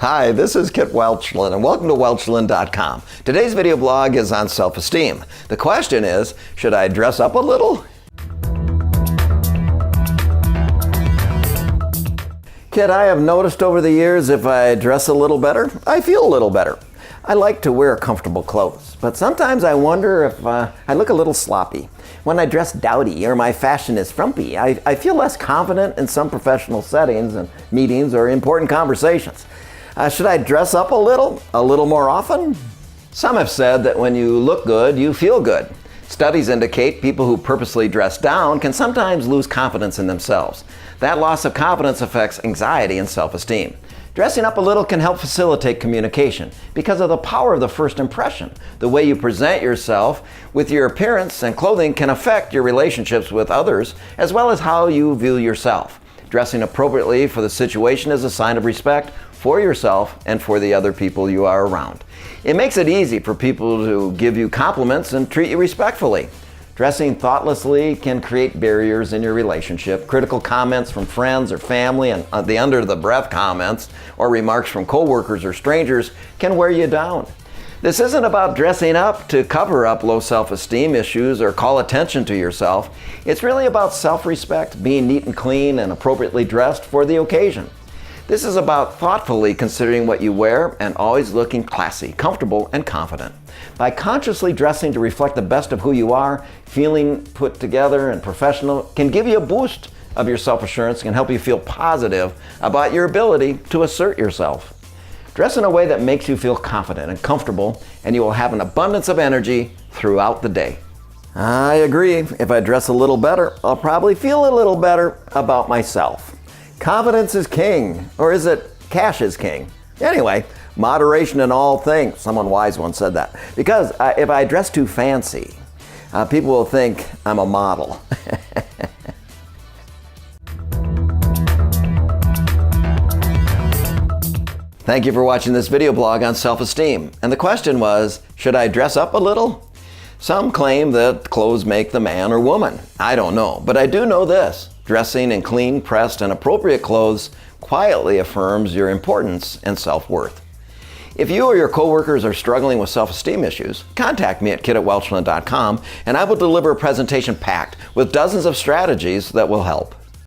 Hi, this is Kit Welchlin, and welcome to Welchlin.com. Today's video blog is on self-esteem. The question is, should I dress up a little? Kit, I have noticed over the years if I dress a little better, I feel a little better. I like to wear comfortable clothes, but sometimes I wonder if I look a little sloppy. When I dress dowdy or my fashion is frumpy, I feel less confident in some professional settings and meetings or important conversations. Should I dress up a little more often? Some have said that when you look good, you feel good. Studies indicate people who purposely dress down can sometimes lose confidence in themselves. That loss of confidence affects anxiety and self-esteem. Dressing up a little can help facilitate communication because of the power of the first impression. The way you present yourself with your appearance and clothing can affect your relationships with others as well as how you view yourself. Dressing appropriately for the situation is a sign of respect for yourself and for the other people you are around. It makes it easy for people to give you compliments and treat you respectfully. Dressing thoughtlessly can create barriers in your relationship. Critical comments from friends or family and the under-the-breath comments or remarks from coworkers or strangers can wear you down. This isn't about dressing up to cover up low self-esteem issues or call attention to yourself. It's really about self-respect, being neat and clean and appropriately dressed for the occasion. This is about thoughtfully considering what you wear and always looking classy, comfortable, and confident. By consciously dressing to reflect the best of who you are, feeling put together and professional can give you a boost of your self-assurance and help you feel positive about your ability to assert yourself. Dress in a way that makes you feel confident and comfortable, and you will have an abundance of energy throughout the day. I agree. If I dress a little better, I'll probably feel a little better about myself. Confidence is king, or is it cash is king? Anyway, moderation in all things. Someone wise once said that. Because if I dress too fancy, people will think I'm a model. Thank you for watching this video blog on self-esteem. And the question was, should I dress up a little? Some claim that clothes make the man or woman. I don't know, but I do know this. Dressing in clean, pressed, and appropriate clothes quietly affirms your importance and self-worth. If you or your coworkers are struggling with self-esteem issues, contact me at kit@welchlin.com and I will deliver a presentation packed with dozens of strategies that will help.